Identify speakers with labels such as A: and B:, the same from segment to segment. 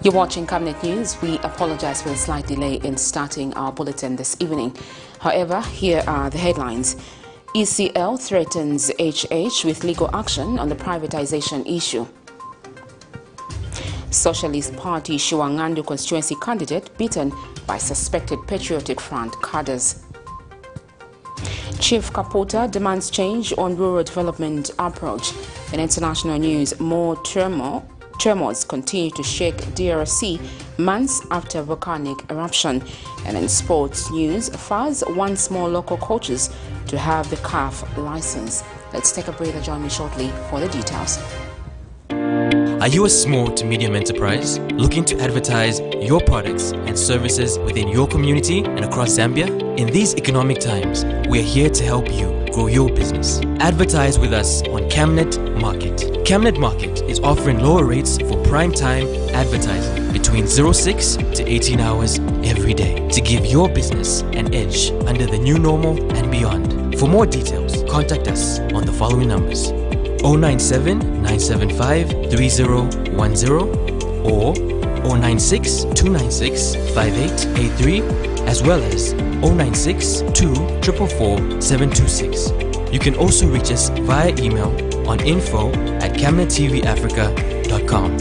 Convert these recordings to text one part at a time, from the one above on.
A: You're watching Camnet News. We apologize for the slight delay in starting our bulletin this evening. However, here are the headlines. ECL threatens HH with legal action on the privatization issue. Socialist Party SHIWAN'GANDU constituency candidate beaten by suspected Patriotic Front cadres. Chief KAPUTA demands change on rural development approach. In international news, more tremors continue to shake DRC months after volcanic eruption. And in sports news, FAS wants more local coaches to have the CAF license. Let's take a breather. Join me shortly for the details.
B: Are you a small to medium enterprise looking to advertise your products and services within your community and across Zambia? In these economic times, we are here to help you grow your business. Advertise with us on Camnet Market. Camnet Market is offering lower rates for prime time advertising between 06 to 18 hours every day to give your business an edge under the new normal and beyond. For more details, contact us on the following numbers: 097 975 3010 or 096 296 5883, as well as 096 244 726. You can also reach us via email on info@camnettvafrica.com.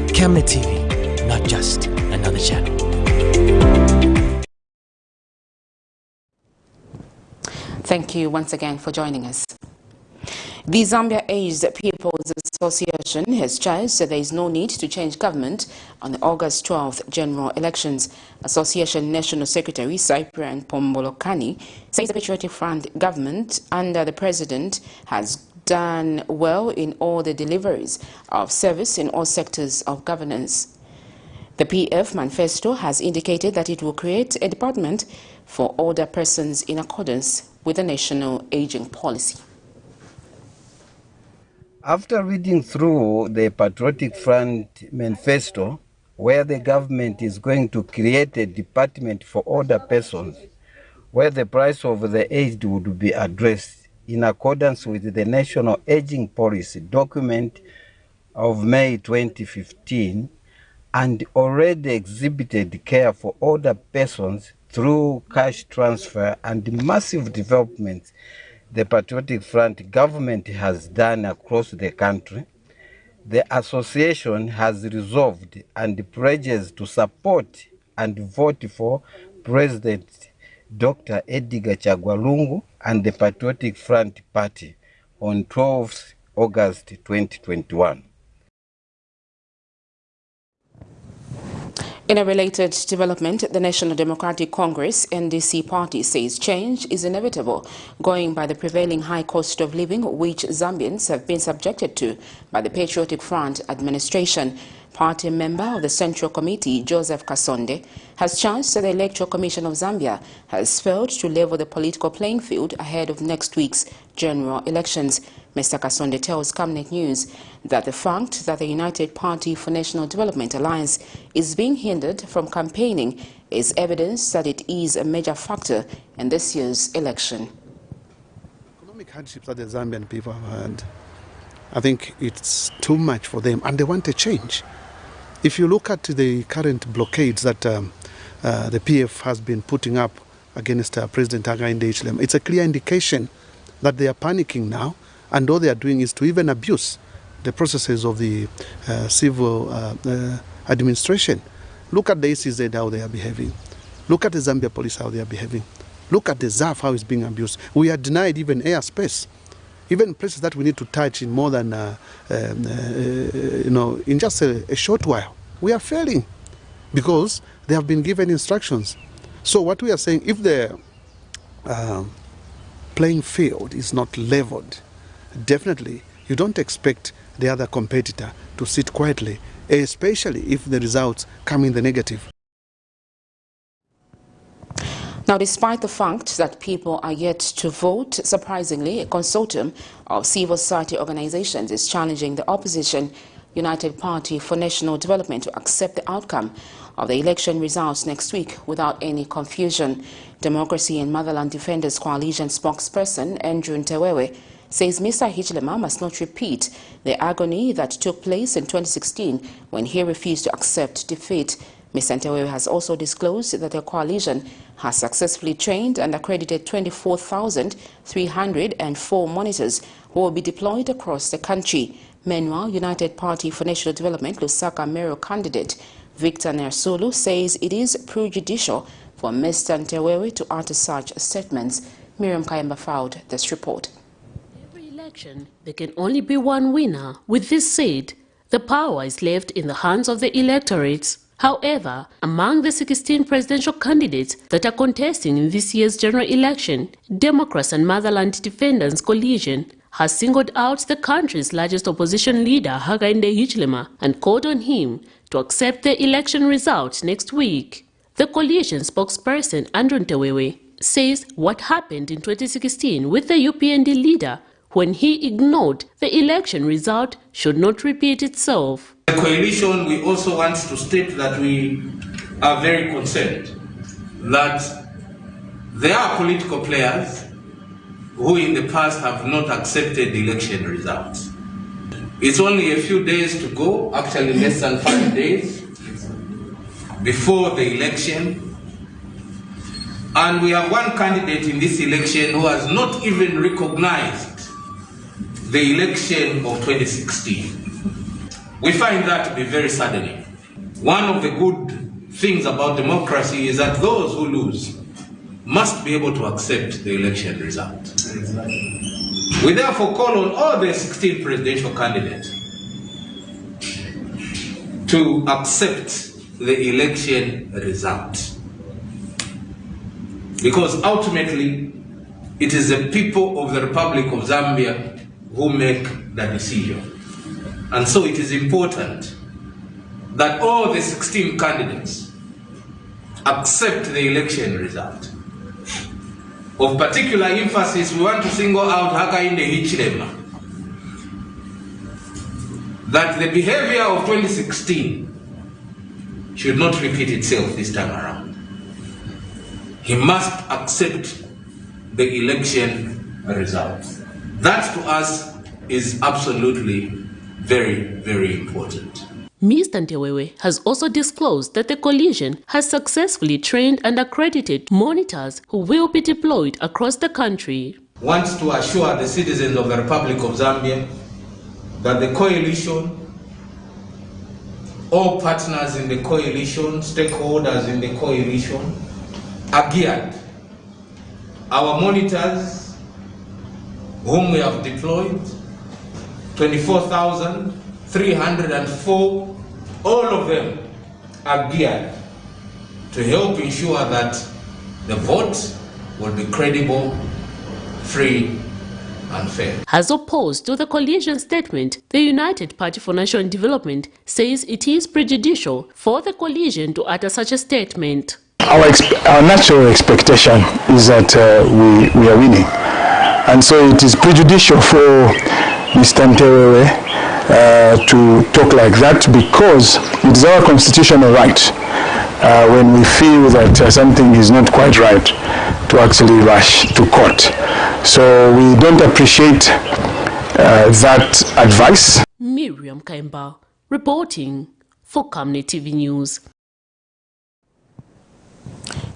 B: Camnet TV, not just another channel.
A: Thank you once again for joining us. The Zambia Aged People's Association has charged that there is no need to change government on the August 12th general elections. Association National Secretary Cyprian Pombolokani says the Patriotic Front government under the president has done well in all the deliveries of service in all sectors of governance. The PF manifesto has indicated that it will create a department for older persons in accordance with the national aging policy.
C: After reading through the Patriotic Front manifesto, where the government is going to create a department for older persons, where the price of the aged would be addressed in accordance with the National Aging Policy document of May 2015, and already exhibited care for older persons through cash transfer and massive developments the Patriotic Front government has done across the country, the association has resolved and pledges to support and vote for President Dr. Edgar Chagwa and the Patriotic Front Party on 12th August 2021.
A: In a related development, the National Democratic Congress NDC party says change is inevitable, going by the prevailing high cost of living which Zambians have been subjected to by the Patriotic Front administration. Party member of the Central Committee, Joseph Kasonde, has charged that the Electoral Commission of Zambia has failed to level the political playing field ahead of next week's general elections. Mr. Kasonde tells Camnet News that the fact that the United Party for National Development Alliance is being hindered from campaigning is evidence that it is a major factor in this year's election.
D: Economic hardships that the Zambian people have had, I think it's too much for them, and they want a change. If you look at the current blockades that the PF has been putting up against President Hakainde Hichilema, it's a clear indication that they are panicking now, and all they are doing is to even abuse the processes of the civil administration. Look at the ECZ, how they are behaving. Look at the Zambia police, how they are behaving. Look at the ZAF, how it's being abused. We are denied even airspace. Even places that we need to touch in more than, in just a short while. We are failing because they have been given instructions. So what we are saying, if the playing field is not leveled, definitely you don't expect the other competitor to sit quietly, especially if the results come in the negative.
A: Now, despite the fact that people are yet to vote, surprisingly, a consortium of civil society organizations is challenging the opposition United Party for National Development to accept the outcome of the election results next week without any confusion. Democracy and Motherland Defenders Coalition spokesperson Andrew Ntewewe says Mr. Hichilema must not repeat the agony that took place in 2016 when he refused to accept defeat. Mr. Ntewewe has also disclosed that the coalition has successfully trained and accredited 24,304 monitors who will be deployed across the country. Meanwhile, United Party for National Development Lusaka mayoral candidate Victor Nersulu says it is prejudicial for Mr. Ntewewe to utter such statements. Miriam Kayamba filed this report.
E: Every election, there can only be one winner. With this said, the power is left in the hands of the electorates. However, among the 16 presidential candidates that are contesting in this year's general election, Democrats and Motherland Defenders Coalition has singled out the country's largest opposition leader, Hakainde Hichilema, and called on him to accept the election results next week. The coalition spokesperson, Andrew Ntewewe, says what happened in 2016 with the UPND leader when he ignored the election result should not repeat itself.
F: The coalition, we also want to state that we are very concerned that there are political players who in the past have not accepted the election results. It's only a few days to go, actually less than 5 days before the election. And we have one candidate in this election who has not even recognized the election of 2016. We find that to be very saddening. One of the good things about democracy is that those who lose must be able to accept the election result. We therefore call on all the 16 presidential candidates to accept the election result. Because ultimately, it is the people of the Republic of Zambia who make the decision. And so it is important that all the 16 candidates accept the election result. Of particular emphasis, we want to single out Hakainde Hichilema, that the behavior of 2016 should not repeat itself this time around. He must accept the election results. That to us is absolutely very, very important.
E: Mr. Ntewewe has also disclosed that the coalition has successfully trained and accredited monitors who will be deployed across the country.
F: Wants to assure the citizens of the Republic of Zambia that the coalition, all partners in the coalition, stakeholders in the coalition, are geared. Our monitors, whom we have deployed, 24,304, all of them are geared to help ensure that the vote will be credible, free, and fair.
E: As opposed to the coalition statement, the United Party for National Development says it is prejudicial for the coalition to utter such a statement.
G: Our natural expectation is that we are winning. And so it is prejudicial for Mr. Ntewewe to talk like that, because it is our constitutional right when we feel that something is not quite right to actually rush to court. So we don't appreciate that advice.
E: Miriam Kayamba reporting for Camnet TV News.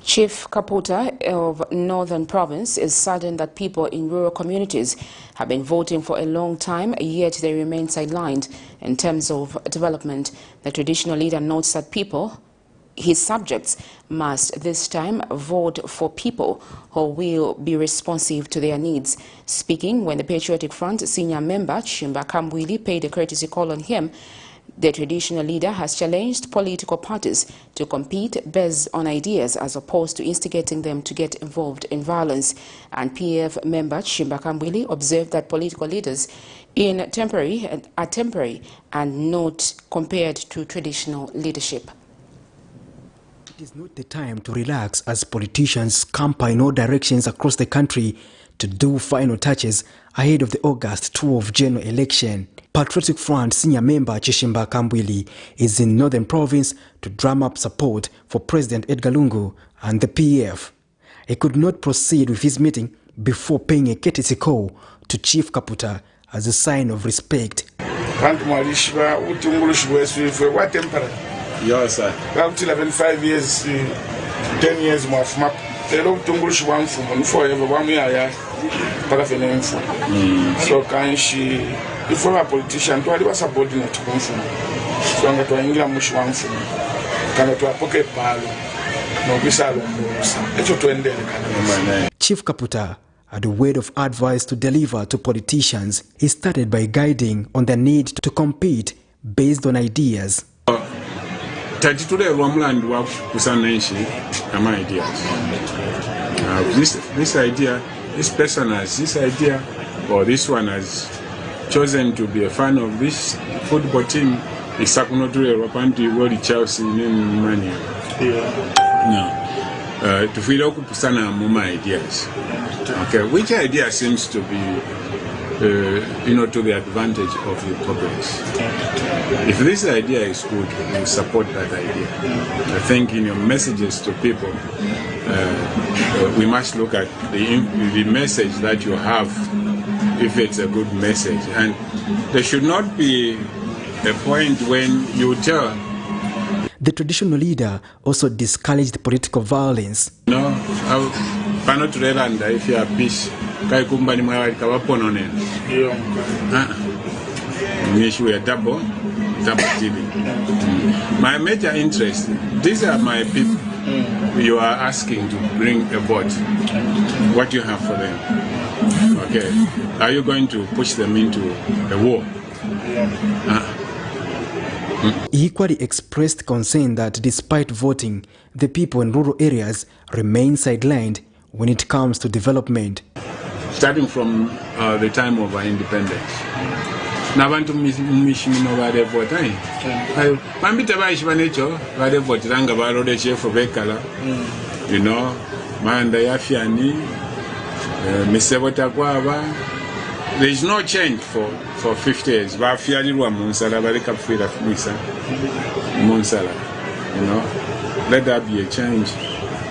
A: Chief KAPUTA of Northern Province is saddened that people in rural communities have been voting for a long time, yet they remain sidelined in terms of development. The traditional leader notes that people, his subjects, must this time vote for people who will be responsive to their needs. Speaking when the Patriotic Front senior member Chimba Kambwili paid a courtesy call on him, the traditional leader has challenged political parties to compete based on ideas as opposed to instigating them to get involved in violence. And PF member Chimba Kambwili observed that political leaders are temporary and not compared to traditional leadership.
H: It is not the time to relax as politicians camp in all directions across the country to do final touches ahead of the August 12 general election. Patriotic Front senior member Chishimba Kambwili is in Northern Province to drum up support for President Edgar Lungu and the PF. He could not proceed with his meeting before paying a courtesy call to Chief Kaputa as a sign of respect.
I: What temper?
J: Yes, sir.
I: 5 years, 10 years more from up. They don't Tungush one from forever 1 year. So can she, if a politician, to was a body not to come from. So I'm going to English one from. Can to a pocket palo. No,
H: Chief Kaputa had a word of advice to deliver to politicians. He started by guiding on the need to compete based on ideas.
J: Today, Romland work with some nation, my ideas. This idea, this person has this idea, or this one has chosen to be a fan of this football team. It's not to Europe and to world Chelsea in money. No. To feel like Pusana my ideas. Okay, which idea seems to be to the advantage of the populace. If this idea is good, we support that idea. I think in your messages to people, we must look at the message that you have, if it's a good message. And there should not be a point when you tell.
H: The traditional leader also discouraged political violence.
J: No, cannot relanda if you are peace. Kai kumbani mwa kawaponone. We are double TV. My major interest, these are my people you are asking to bring aboard. What do you have for them? Okay. Are you going to push them into a war?
H: He equally expressed concern that despite voting, the people in rural areas remain sidelined when it comes to development.
J: Starting from the time of our independence. Nabantu mishimino bade votai. Mambita baishba necho bade votiranga barode chef bekala. You know, manda yafiani misebota kwaba. There is no change for 50 years. Bafialirwa monsala baleka fira misa. Monsala. You know, let there be a change.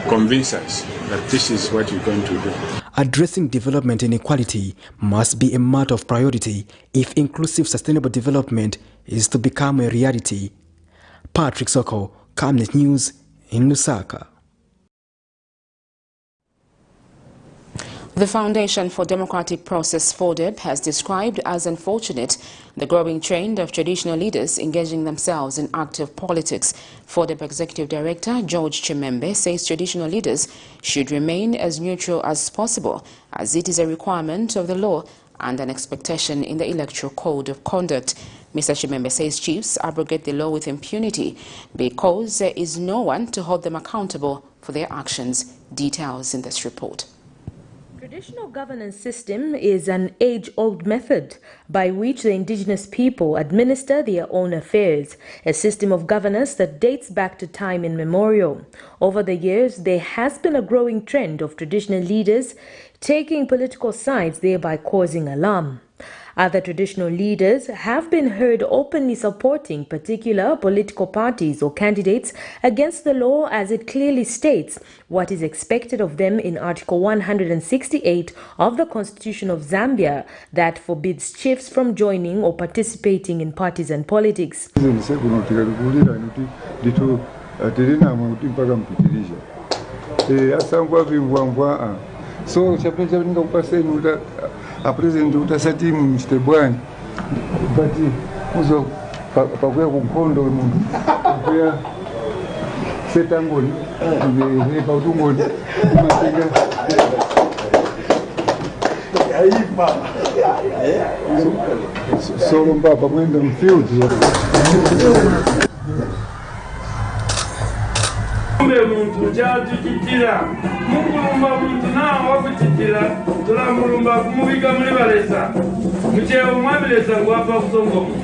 J: Convince us that this is what you're going to do.
H: Addressing development inequality must be a matter of priority if inclusive sustainable development is to become a reality. Patrick Soko, Camnet News in Lusaka.
A: The Foundation for Democratic Process, FODEP, has described as unfortunate the growing trend of traditional leaders engaging themselves in active politics. FODEP Executive Director George Chimembe says traditional leaders should remain as neutral as possible, as it is a requirement of the law and an expectation in the Electoral Code of Conduct. Mr. Chimembe says chiefs abrogate the law with impunity because there is no one to hold them accountable for their actions. Details in this report.
K: Traditional governance system is an age-old method by which the indigenous people administer their own affairs, a system of governance that dates back to time immemorial. Over the years, there has been a growing trend of traditional leaders taking political sides, thereby causing alarm. Other traditional leaders have been heard openly supporting particular political parties or candidates against the law, as it clearly states what is expected of them in Article 168 of the Constitution of Zambia that forbids chiefs from joining or participating in partisan politics.
L: So a president utasati Mr. Bwan but uzo pakuya kumkondo mundu pakuya setangoni nge pautungoni matenga aipa so lomba pamwenda mfield
M: muntu kyatukittira mukulumba muntu nawe wakukittira tulamulumba kumubiga muli balesa mukyewo mwabiresa ngwapa kusongomu.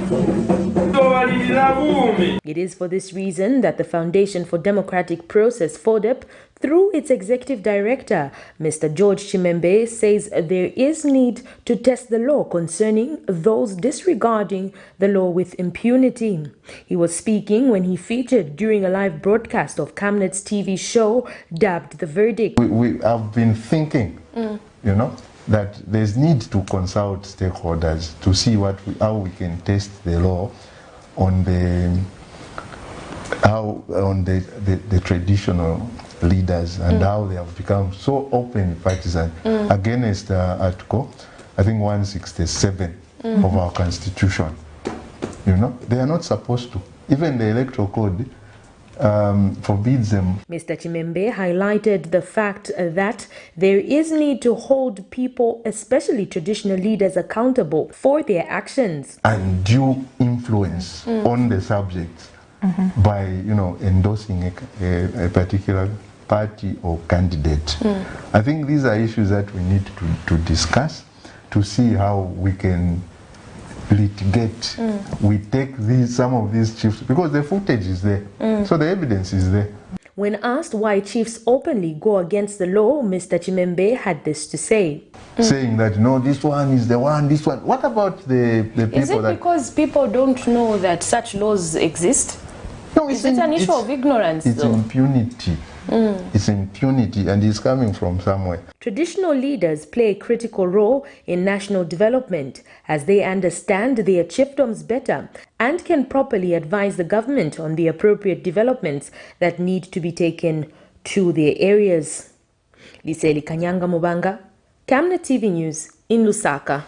K: It is for this reason that the Foundation for Democratic Process, FODEP, through its executive director, Mr. George Chimembe, says there is need to test the law concerning those disregarding the law with impunity. He was speaking when he featured during a live broadcast of Camnet's TV show dubbed The Verdict.
N: We have been thinking, you know, that there's need to consult stakeholders to see how we can test the law on the traditional leaders and how they have become so open partisan against Article, I think 167 of our Constitution. You know, they are not supposed to. Even the Electoral Code forbids them.
K: Mr. Chimembe highlighted the fact that there is need to hold people, especially traditional leaders, accountable for their actions.
N: Undue influence on the subject by, you know, endorsing a particular party or candidate. I think these are issues that we need to discuss to see how we can litigate. We take some of these chiefs, because the footage is there, so the evidence is there.
K: When asked why chiefs openly go against the law, Mr. Chimembe had this to say.
N: Saying that, no, this one is the one, this one. What about the people?
K: Is it because people don't know that such laws exist?
N: No,
K: is it an issue of ignorance?
N: It's impunity. It's impunity, and it's coming from somewhere.
K: Traditional leaders play a critical role in national development as they understand their chiefdoms better and can properly advise the government on the appropriate developments that need to be taken to their areas. Liseli Kanyanga Mubanga, Camnet TV News in Lusaka.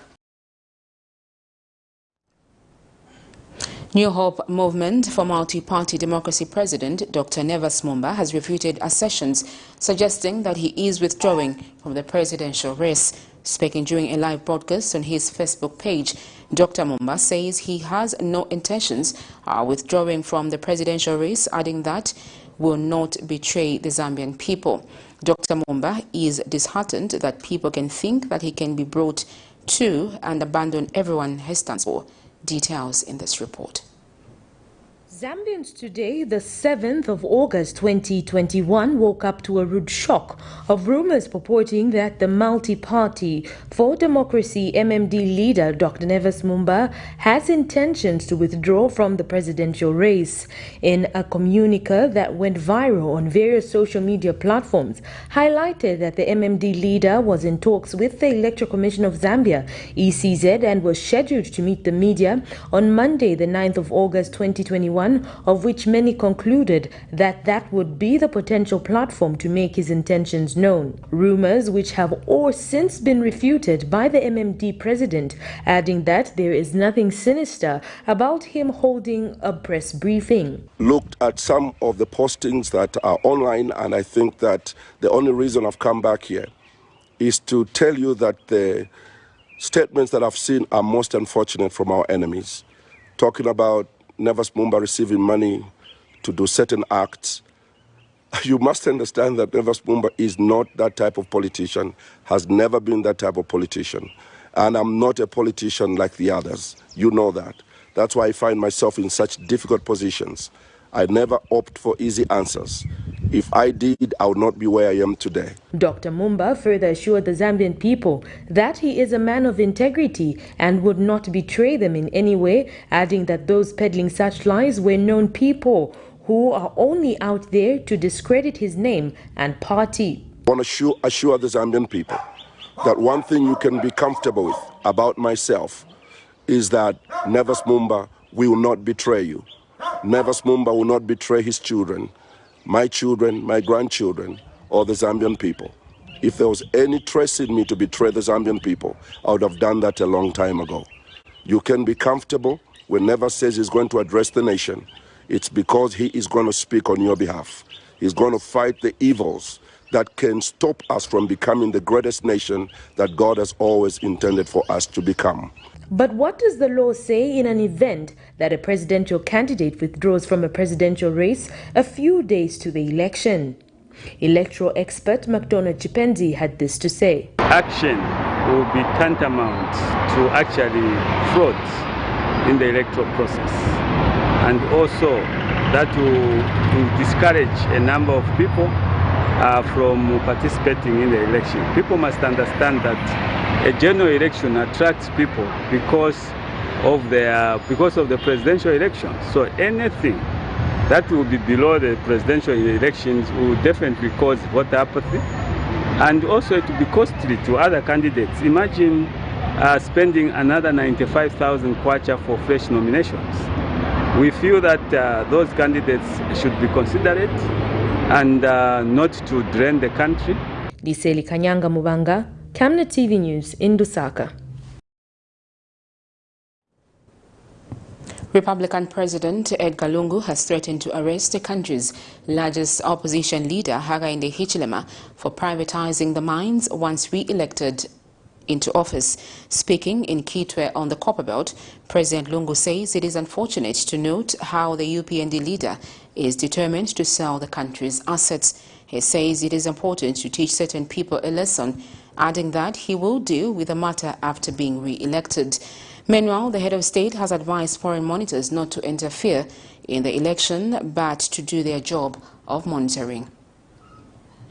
A: New Hope Movement for Multi-Party Democracy President Dr. Nevas Mumba has refuted assertions suggesting that he is withdrawing from the presidential race. Speaking during a live broadcast on his Facebook page, Dr. Mumba says he has no intentions of withdrawing from the presidential race, adding that will not betray the Zambian people. Dr. Mumba is disheartened that people can think that he can be brought to and abandon everyone he stands for. Details in this report.
K: Zambians today, the 7th of August 2021, woke up to a rude shock of rumors purporting that the Multi-Party for Democracy MMD leader Dr. Nevas Mumba has intentions to withdraw from the presidential race. In a communique that went viral on various social media platforms, highlighted that the MMD leader was in talks with the Electoral Commission of Zambia, ECZ, and was scheduled to meet the media on Monday, the 9th of August 2021, of which many concluded that that would be the potential platform to make his intentions known. Rumors which have all since been refuted by the MMD president, adding that there is nothing sinister about him holding a press briefing.
O: Looked at some of the postings that are online, and I think that the only reason I've come back here is to tell you that the statements that I've seen are most unfortunate from our enemies, talking about Nevas Mumba receiving money to do certain acts. You must understand that Nevas Mumba is not that type of politician, has never been that type of politician. And I'm not a politician like the others. You know that. That's why I find myself in such difficult positions. I never opt for easy answers. If I did, I would not be where I am today.
K: Dr. Mumba further assured the Zambian people that he is a man of integrity and would not betray them in any way, adding that those peddling such lies were known people who are only out there to discredit his name and party.
O: I want to assure the Zambian people that one thing you can be comfortable with about myself is that Nevas Mumba will not betray you. Nevas Mumba will not betray his children, my grandchildren, or the Zambian people. If there was any trace in me to betray the Zambian people, I would have done that a long time ago. You can be comfortable when Nevas says he's going to address the nation. It's because he is going to speak on your behalf. He's going to fight the evils that can stop us from becoming the greatest nation that God has always intended for us to become.
K: But what does the law say in an event that a presidential candidate withdraws from a presidential race a few days to the election? Electoral expert McDonald Chipenzi had this to say.
P: Action will be tantamount to actually fraud in the electoral process. And also that will discourage a number of people from participating in the election. People must understand that a general election attracts people because of the presidential election. So anything that will be below the presidential elections will definitely cause voter apathy And also it will be costly to other candidates. Imagine spending another 95,000 kwacha for fresh nominations. We feel that those candidates should be considerate and not to drain the country.
K: Liseli Kanyanga Mubanga, Camnet TV News in Lusaka.
A: Republican President Edgar Lungu has threatened to arrest the country's largest opposition leader, Hakainde Hichilema, for privatizing the mines once re-elected into office. Speaking in Kitwe on the Copperbelt, President Lungu says it is unfortunate to note how the UPND leader is determined to sell the country's assets. He says it is important to teach certain people a lesson, adding that he will deal with the matter after being re-elected. Meanwhile, the head of state has advised foreign monitors not to interfere in the election, but to do their job of monitoring.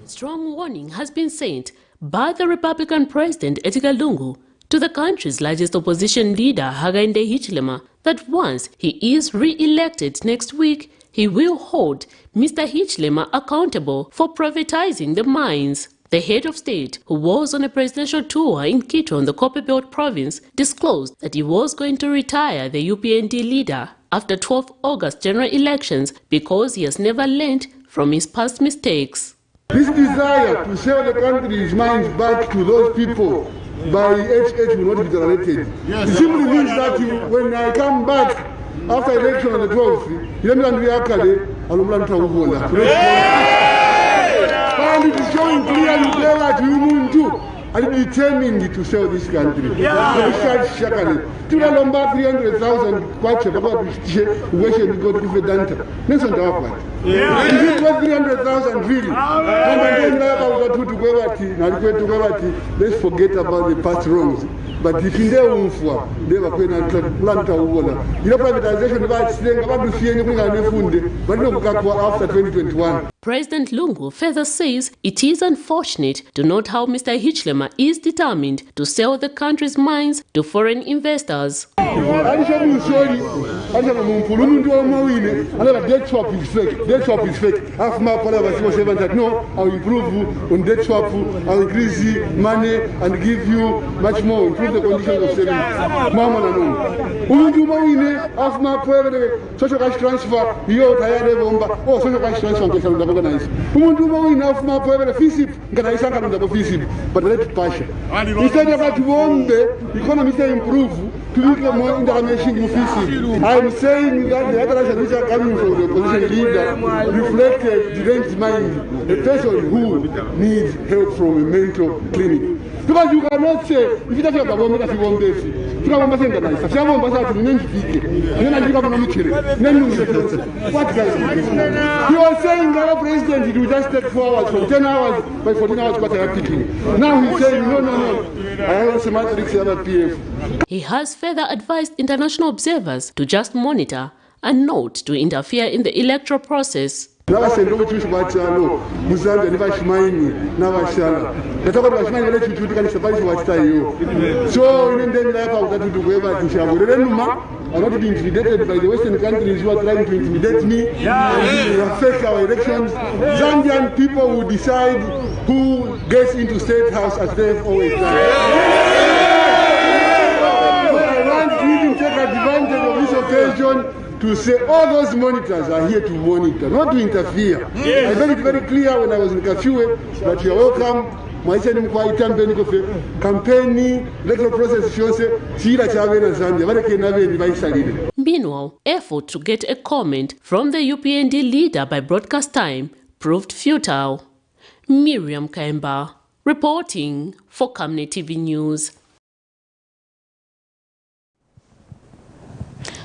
E: A strong warning has been sent by the Republican President Edgar Lungu to the country's largest opposition leader, Hakainde Hichilema, that once he is re-elected next week, he will hold Mr. Hichilema accountable for privatizing the mines. The head of state, who was on a presidential tour in Kitwe on the Copperbelt province, disclosed that he was going to retire the UPND leader after 12 August general elections because he has never learned from his past mistakes.
L: This desire to sell the country's mines back to those people by HH will not be tolerated. Yes, it simply means that when I come back after election on the 12th, and it is showing clearly there that you too are determined to sell this country. Tunalomba 300,000 kwacha baba tushie uweshe nigodi kufedanta. Neso ndawapa. Is it worth 300,000 really? Let's forget about the past wrongs. But if in there umfwa, they were going to plant a wall. You know, privatization about saying about the fear but no after 2021.
E: President Lungu further says it is unfortunate to note how Mr. Hichilema is determined to sell the country's mines to foreign investors.
L: Debt swap is fake. Debt swap is fake. Half my no, I'll improve on debt swap, I'll increase the money and give you much more, improve the conditions of saving. Mama no. Half my social cash transfer, you tired of social cash transfer. Umuntu enough my private fees, nganaisanga ndo fees, but let passion. Instead of that the economy can improve to become more international fees. I'm saying that the other which are coming from the opposition leader reflect a deranged mind, a person who needs help from a mental clinic. Because you cannot say, if you don't have a woman that you want this, you can't say that nice. If you want to be then I give up on the what guys? You are saying that our president will just take 4 hours from 10 hours by 14 hours what I am picking. Now he's saying no. I have some matrix other PF.
E: He has further advised international observers to just monitor and not to interfere in the electoral process.
L: So in the I'm not being intimidated by the Western countries who are trying to intimidate me, affect our elections. Zambian people will decide who gets into State House as they've always done. I want to even take advantage of this occasion to say all those monitors are here to monitor, not to interfere. I made it very clear when I was in Kafue that you are welcome.
E: Meanwhile, effort to get a comment from the UPND leader by broadcast time proved futile. Miriam Kaimba reporting for Camnet TV News.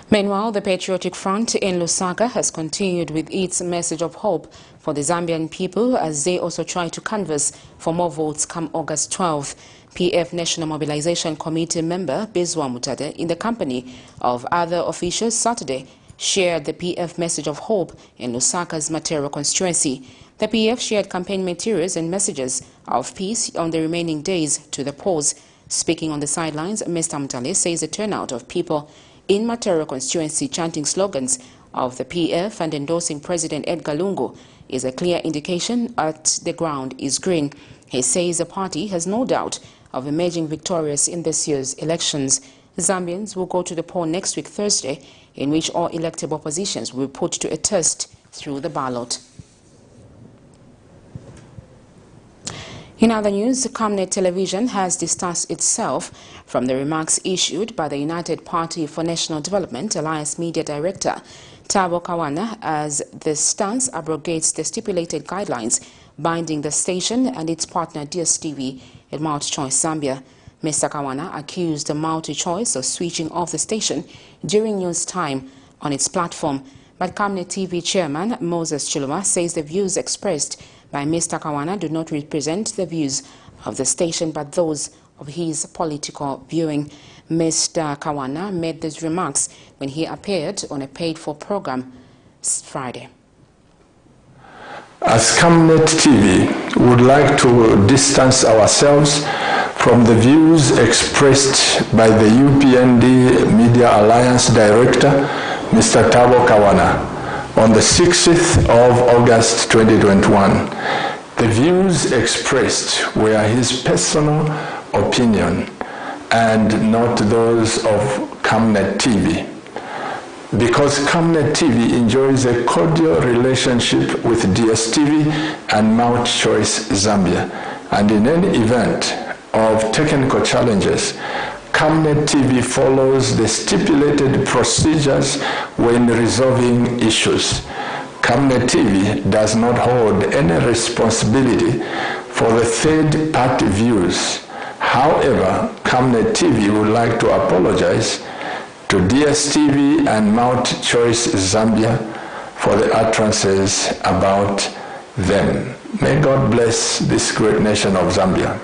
A: Meanwhile, the Patriotic Front in Lusaka has continued with its message of hope for the Zambian people as they also try to canvass for more votes come August 12th. PF National Mobilization Committee member Bizwa Mutade, in the company of other officials Saturday, shared the PF message of hope in Lusaka's Matero constituency. The PF shared campaign materials and messages of peace on the remaining days to the polls. Speaking on the sidelines, Mr. Mutale says the turnout of people in Matero constituency chanting slogans of the PF and endorsing President Edgar Lungu is a clear indication that the ground is green. He says the party has no doubt of emerging victorious in this year's elections. Zambians will go to the poll next week, Thursday, in which all elected oppositions will be put to a test through the ballot. In other news, Camnet Television has distanced itself from the remarks issued by the United Party for National Development Alliance Media Director Thabo Kawana, as the stance abrogates the stipulated guidelines binding the station and its partner DSTV at MultiChoice Zambia. Mr. Kawana accused the MultiChoice of switching off the station during news time on its platform. But Camnet TV chairman Moses Chiluma says the views expressed by Mr. Kawana do not represent the views of the station but those of his political viewing. Mr. Kawana made these remarks when he appeared on a paid-for program Friday.
G: As Camnet TV, we would like to distance ourselves from the views expressed by the UPND Media Alliance Director, Mr. Thabo Kawana, on the 6th of August 2021. The views expressed were his personal opinion and not those of Camnet TV. Because Camnet TV enjoys a cordial relationship with DSTV and MultiChoice Zambia, and in any event of technical challenges, Camnet TV follows the stipulated procedures when resolving issues. Camnet TV does not hold any responsibility for the third-party views. However, Camnet TV would like to apologize to DSTV and MultiChoice Zambia for the utterances about them. May God bless this great nation of Zambia.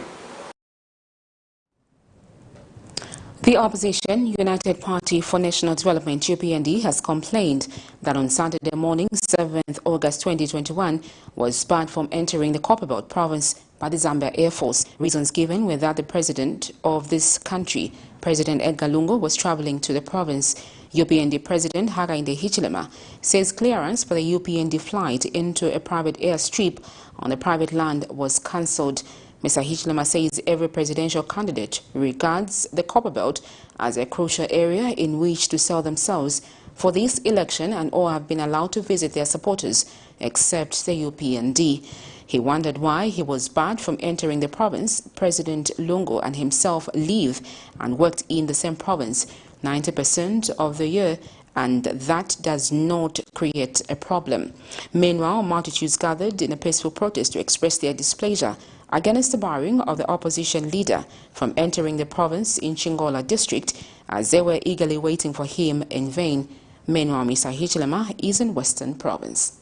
A: The opposition, United Party for National Development, UPND, has complained that on Saturday morning, 7th August 2021, was barred from entering the Copperbelt province by the Zambia Air Force. Reasons given were that the president of this country, President Edgar Lungu, was traveling to the province. UPND President Hakainde Hichilema says clearance for the UPND flight into a private airstrip on the private land was cancelled. Mr. Hichilema says every presidential candidate regards the Copperbelt as a crucial area in which to sell themselves for this election, and all have been allowed to visit their supporters except the UPND. He wondered why he was barred from entering the province. President Lungu and himself live and worked in the same province 90% of the year, and that does not create a problem. Meanwhile, multitudes gathered in a peaceful protest to express their displeasure against the barring of the opposition leader from entering the province in Chingola district, as they were eagerly waiting for him in vain. Meanwhile, Mr. Hichilema is in Western Province.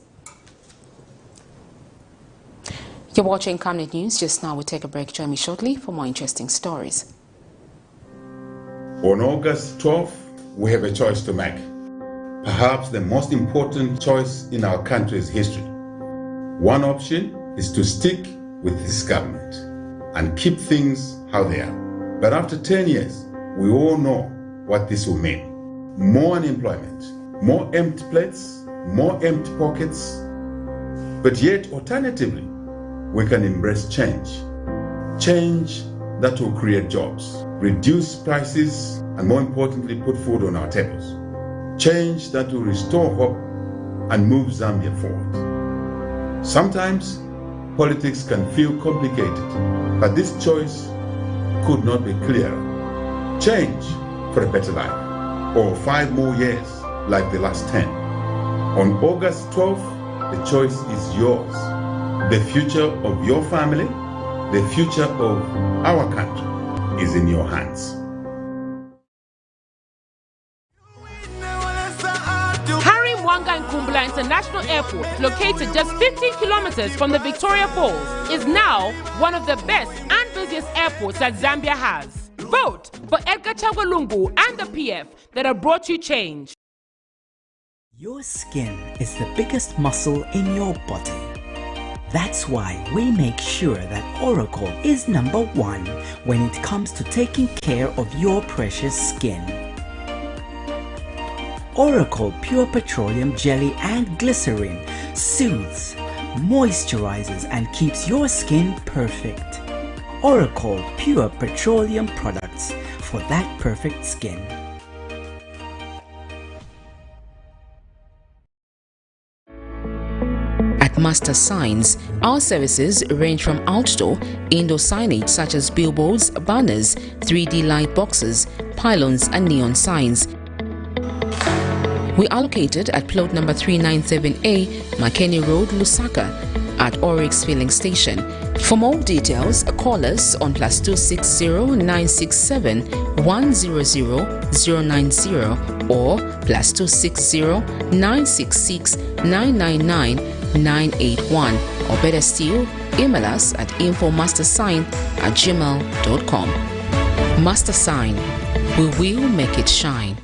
A: You're watching Camnet News. Just now, we'll take a break. Join me shortly for more interesting stories.
Q: On August 12th, we have a choice to make. Perhaps the most important choice in our country's history. One option is to stick with this government and keep things how they are. But after 10 years, we all know what this will mean. More unemployment, more empty plates, more empty pockets. But yet, alternatively, we can embrace change. Change that will create jobs, reduce prices, and more importantly, put food on our tables. Change that will restore hope and move Zambia forward. Sometimes, politics can feel complicated, but this choice could not be clearer. Change for a better life, or 5 more years like the last 10. On August 12th, the choice is yours. The future of your family, the future of our country is in your hands.
R: Kumbula International Airport, located just 15 kilometers from the Victoria Falls, is now one of the best and busiest airports that Zambia has. Vote for Edgar Lungu and the PF that have brought you change.
S: Your skin is the biggest muscle in your body. That's why we make sure that Oracle is #1 when it comes to taking care of your precious skin. Oracle Pure Petroleum Jelly and Glycerin soothes, moisturizes and keeps your skin perfect. Oracle Pure Petroleum Products for that perfect skin.
A: At Master Signs, our services range from outdoor, indoor signage such as billboards, banners, 3D light boxes, pylons and neon signs. We are located at plot number 397A, Makeni Road, Lusaka, at Oryx Filling Station. For more details, call us on +260 967 100 090 or +260 966 999 981, or better still, email us at infomastersign@gmail.com. Master Sign, we will make it shine.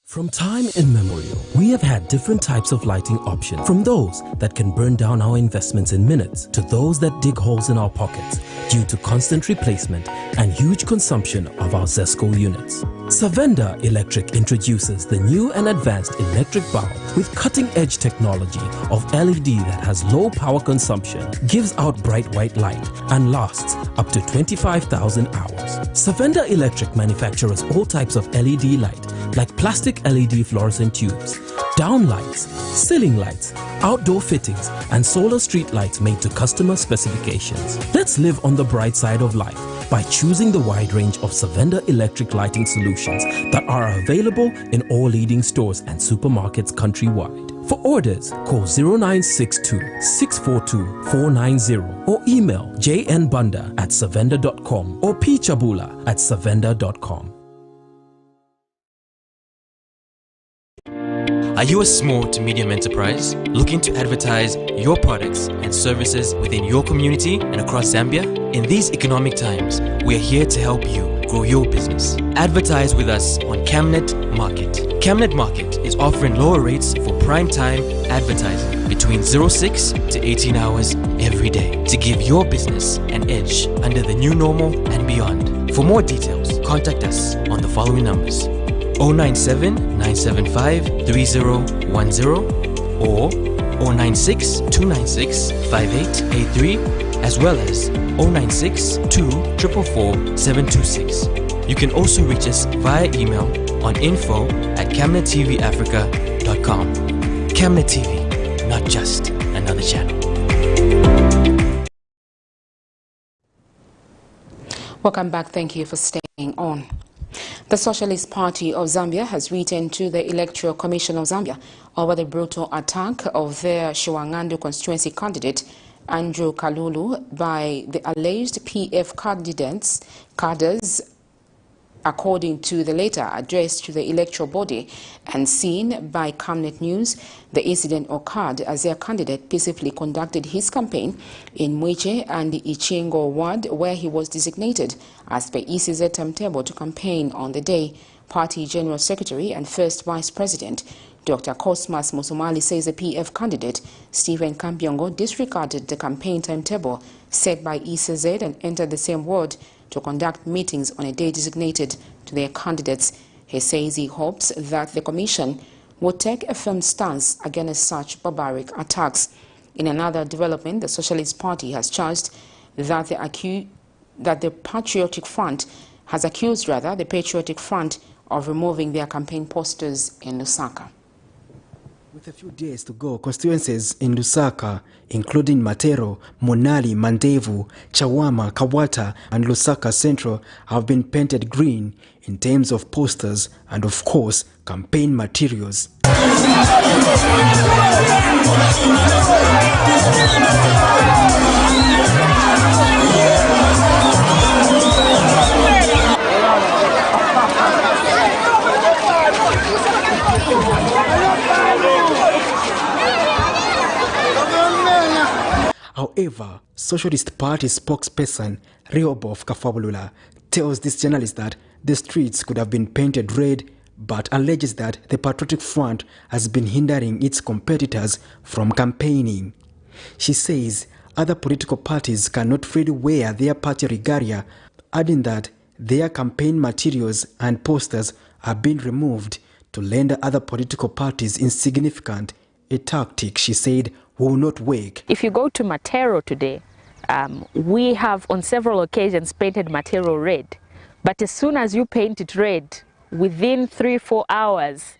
T: From time immemorial, we have had different types of lighting options, from those that can burn down our investments in minutes to those that dig holes in our pockets due to constant replacement and huge consumption of our ZESCO units. Savenda Electric introduces the new and advanced electric bulb with cutting-edge technology of LED that has low power consumption, gives out bright white light, and lasts up to 25,000 hours. Savenda Electric manufactures all types of LED light, like plastic LED fluorescent tubes, down lights, ceiling lights, outdoor fittings, and solar street lights made to customer specifications. Let's live on the bright side of life by choosing the wide range of Savenda electric lighting solutions that are available in all leading stores and supermarkets countrywide. For orders, call 0962 642 490 or email jnbunda@savenda.com or pchabula@savenda.com.
B: Are you a small to medium enterprise looking to advertise your products and services within your community and across Zambia? In these economic times, we are here to help you grow your business. Advertise with us on Camnet Market. Camnet Market is offering lower rates for prime time advertising between 06 to 18 hours every day to give your business an edge under the new normal and beyond. For more details, contact us on the following numbers: 097 975 3010 or 096 296 5883, as well as 096 244 726. You can also reach us via email on info@camnettvafrica.com. Camnet TV, not just another channel.
A: Welcome back. Thank you for staying on. The Socialist Party of Zambia has written to the Electoral Commission of Zambia over the brutal attack of their SHIWAN'GANDU constituency candidate Andrew Kalulu by the alleged PF cadres, according to the letter addressed to the electoral body and seen by Camnet News. The incident occurred as their candidate peacefully conducted his campaign in Mwiche and the Ichingo ward, where he was designated as per ECZ timetable to campaign on the day. Party General Secretary and First Vice President Dr. Cosmas Musumali says the PF candidate Stephen Kampyongo disregarded the campaign timetable set by ECZ and entered the same ward to conduct meetings on a day designated to their candidates. He says he hopes that the Commission will take a firm stance against such barbaric attacks. In another development, the Socialist Party has charged that the Patriotic Front has accused the Patriotic Front of removing their campaign posters in Lusaka.
H: With a few days to go, constituencies in Lusaka, including Matero, Monali, Mandevu, Chawama, Kawata, and Lusaka Central, have been painted green in terms of posters and, of course, campaign materials. However, Socialist Party spokesperson Rehoboth Kafabulula tells this journalist that the streets could have been painted red, but alleges that the Patriotic Front has been hindering its competitors from campaigning. She says other political parties cannot freely wear their party regalia, adding that their campaign materials and posters are being removed to render other political parties insignificant a tactic she said will not work.
U: If you go to Matero today, we have on several occasions painted Matero red. But as soon as you paint it red, within 3-4 hours,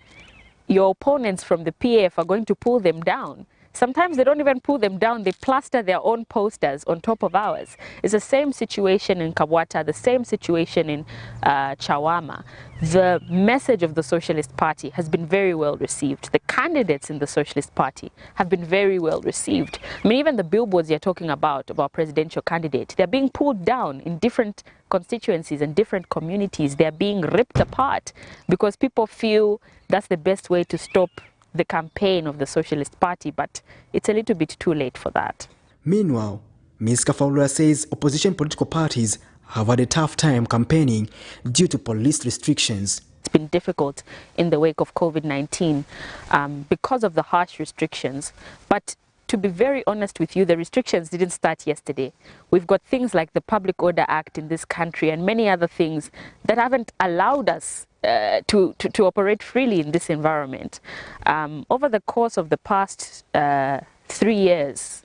U: your opponents from the PF are going to pull them down. Sometimes they don't even pull them down, they plaster their own posters on top of ours. It's the same situation in KAPUTA, the same situation in Chawama. The message of the Socialist Party has been very well received. The candidates in the Socialist Party have been very well received. I mean, even the billboards you're talking about presidential candidate, they're being pulled down in different constituencies and different communities. They're being ripped apart because people feel that's the best way to stop the campaign of the Socialist Party, but it's a little bit too late for that.
H: Meanwhile, Ms. Kafaulula says opposition political parties have had a tough time campaigning due to police restrictions.
U: It's been difficult in the wake of COVID-19 because of the harsh restrictions, but to be very honest with you, the restrictions didn't start yesterday. We've got things like the Public Order Act in this country and many other things that haven't allowed us to operate freely in this environment. Over the course of the past 3 years,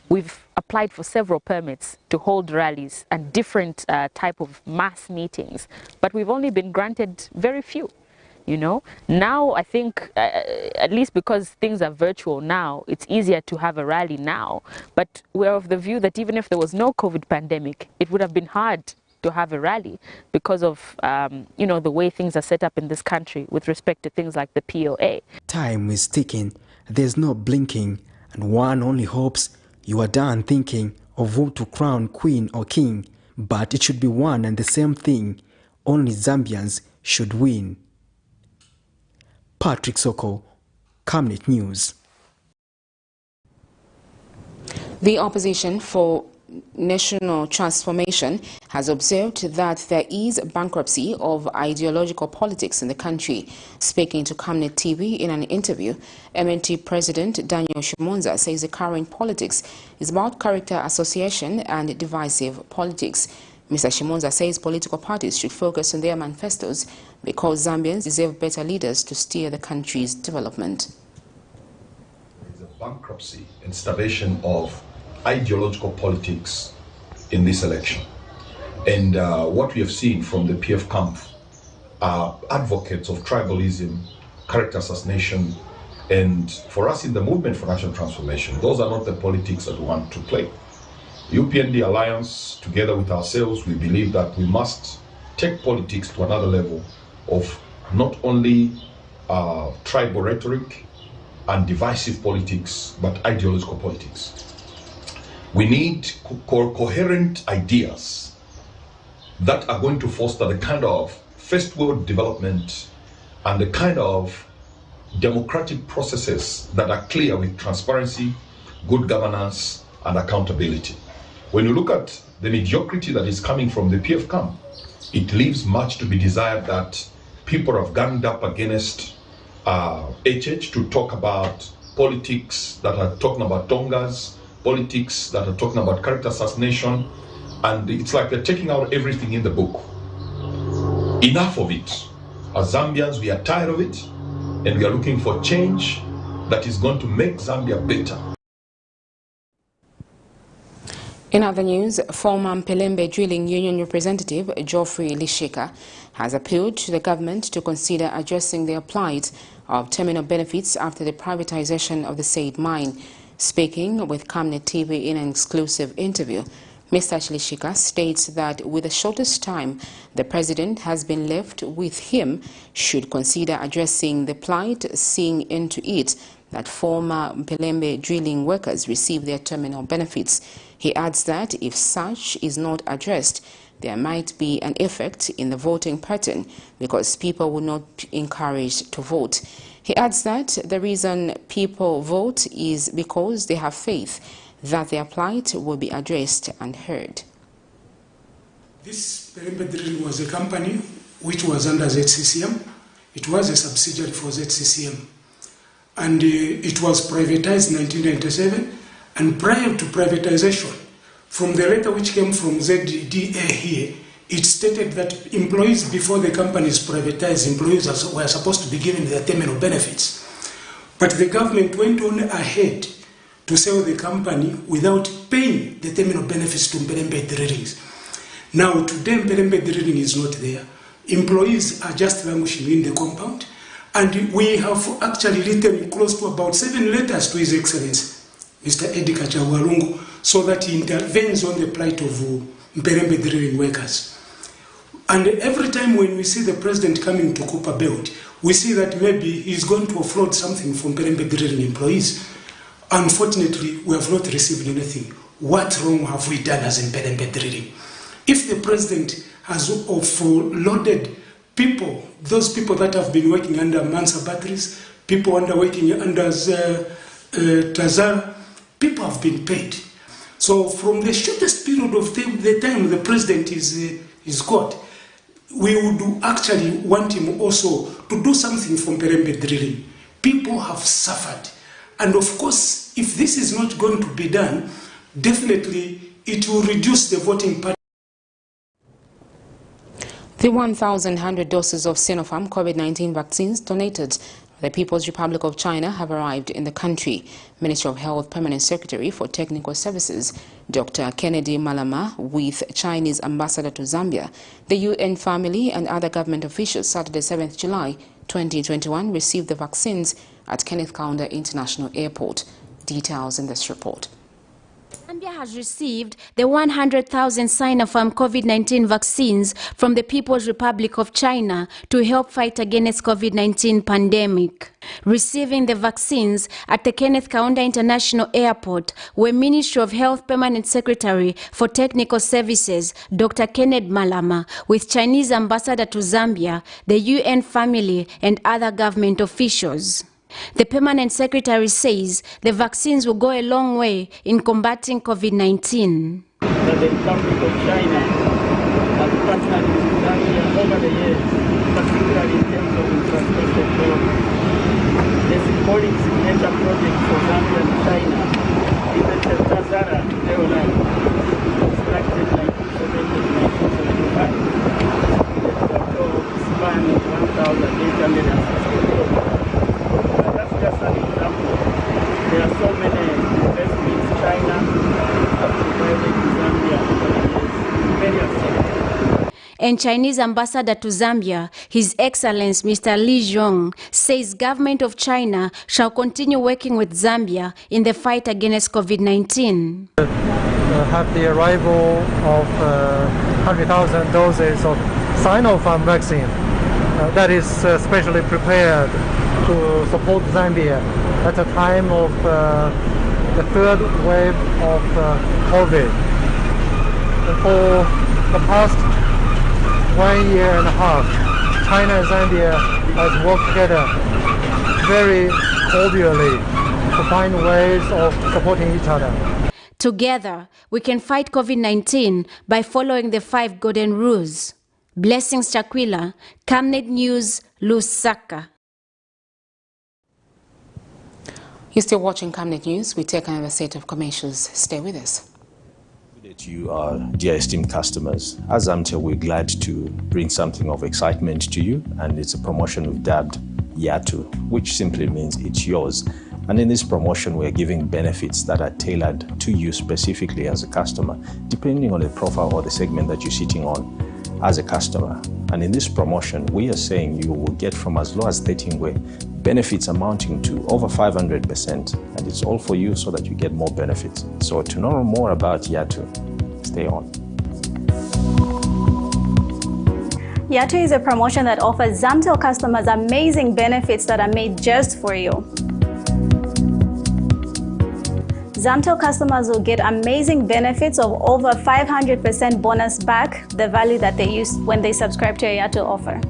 U: we've applied for several permits to hold rallies and different type of mass meetings, but we've only been granted very few. You know, now I think, at least because things are virtual now, it's easier to have a rally now. But we're of the view that even if there was no COVID pandemic, it would have been hard to have a rally because of, you know, the way things are set up in this country with respect to things like the POA.
H: Time is ticking, there's no blinking, and one only hopes you are done thinking of who to crown queen or king. But it should be one and the same thing. Only Zambians should win. Patrick Soko, Camnet News.
A: The opposition for national transformation has observed that there is bankruptcy of ideological politics in the country. Speaking to Camnet TV in an interview, MNT President Daniel Shimonza says the current politics is about character association and divisive politics. Mr. Shimonza says political parties should focus on their manifestos because Zambians deserve better leaders to steer the country's development.
V: There is a bankruptcy and starvation of ideological politics in this election. And what we have seen from the PF camp are advocates of tribalism, character assassination, and for us in the movement for national transformation, those are not the politics that we want to play. UPND Alliance, together with ourselves, we believe that we must take politics to another level of not only tribal rhetoric and divisive politics, but ideological politics. We need coherent ideas that are going to foster the kind of first world development and the kind of democratic processes that are clear with transparency, good governance, and accountability. When you look at the mediocrity that is coming from the PF camp, it leaves much to be desired that people have ganged up against HH to talk about politics that are talking about Tongas, politics that are talking about character assassination, and it's like they're taking out everything in the book. Enough of it. As Zambians, we are tired of it, and we are looking for change that is going to make Zambia better.
A: In other news, former Mpelembe Drilling Union representative Geoffrey Lishika has appealed to the government to consider addressing their plight of terminal benefits after the privatization of the said mine. Speaking with Camnet TV in an exclusive interview, Mr. Lishika states that with the shortest time the president has been left with him, should consider addressing the plight, seeing into it that former Mpelembe drilling workers receive their terminal benefits. He adds that if such is not addressed, there might be an effect in the voting pattern because people will not be encouraged to vote. He adds that the reason people vote is because they have faith that their plight will be addressed and heard.
W: This Mpelembe Drilling was a company which was under ZCCM. It was a subsidiary for ZCCM. And it was privatized in 1997. And prior to privatization, from the letter which came from ZDA here, it stated that employees, before the company is privatized, employees were supposed to be given their terminal benefits. But the government went on ahead to sell the company without paying the terminal benefits to Mpelembe Drillings. Now today Mpelembe Drilling is not there. Employees are just languishing in the compound, and we have actually written close to about 7 letters to His Excellency, Mr. Edgar Chagwa, so that he intervenes on the plight of Mpelembe Drilling workers. And every time when we see the president coming to Cooper Belt, we see that maybe he's going to offload something from Mpelembe Drilling employees. Unfortunately, we have not received anything. What wrong have we done as Mpelembe Drilling? If the president has offloaded people, those people that have been working under Mansa batteries, people working under Tazara, people have been paid. So from the shortest period of the time the president is caught, we would actually want him also to do something for Mpelembe Drilling. People have suffered. And of course, if this is not going to be done, definitely it will reduce the voting party.
A: The 1,100 doses of Sinopharm COVID-19 vaccines donated by the People's Republic of China have arrived in the country. Minister of Health Permanent Secretary for Technical Services, Dr. Kennedy Malama, with Chinese ambassador to Zambia, the UN family and other government officials Saturday 7th July 2021 received the vaccines at Kenneth Kaunda International Airport. Details in this report.
C: Zambia has received the 100,000 Sinopharm COVID-19 vaccines from the People's Republic of China to help fight against COVID-19 pandemic. Receiving the vaccines at the Kenneth Kaunda International Airport were Ministry of Health Permanent Secretary for Technical Services, Dr. Kennedy Malama, with Chinese ambassador to Zambia, the UN family and other government officials. The Permanent Secretary says the vaccines will go a long way in combating COVID-19.
D: That the Republic of China has partnered with Zambia over the years, particularly in terms of infrastructure development. The symbolic signature project for Zambia and China is the Tazara rail line, constructed in 1970-1975, with a total span of 1,860 kilometers. Just an example, there are so many investments China has provided in Zambia in various sectors.
C: And Chinese ambassador to Zambia, His Excellency Mr. Li Zhong, says government of China shall continue working with Zambia in the fight against COVID-19.
F: Have the arrival of 100,000 doses of Sinopharm vaccine that is specially prepared to support Zambia at a time of the third wave of COVID. For the past 1 year and a half, China and Zambia has worked together very cordially to find ways of supporting each other.
C: Together, we can fight COVID-19 by following the 5 golden rules. Blessings Chakwila, Camnet News, Lusaka.
A: You're still watching Camnet News. We take another set of commercials. Stay with us.
X: To you, our dear esteemed customers, as Zamtel, we're glad to bring something of excitement to you, and it's a promotion we've dubbed Yatu, which simply means it's yours. And in this promotion, we're giving benefits that are tailored to you specifically as a customer, depending on the profile or the segment that you're sitting on as a customer. And in this promotion, we are saying you will get from as low as 13 benefits amounting to over 500%, and it's all for you so that you get more benefits. So to know more about Yatu, stay on.
Y: Yatu is a promotion that offers Zamtel customers amazing benefits that are made just for you. Zamtel customers will get amazing benefits of over 500% bonus back the value that they use when they subscribe to a Yatu offer.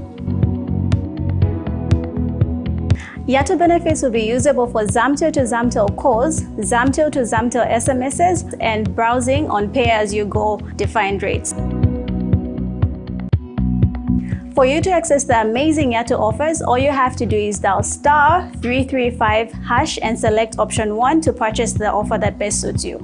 Y: Yatu benefits will be usable for Zamtel to Zamtel calls, Zamtel to Zamtel SMSs, and browsing on pay-as-you-go defined rates. For you to access the amazing Yatu offers, all you have to do is dial *335# and select option 1 to purchase the offer that best suits you.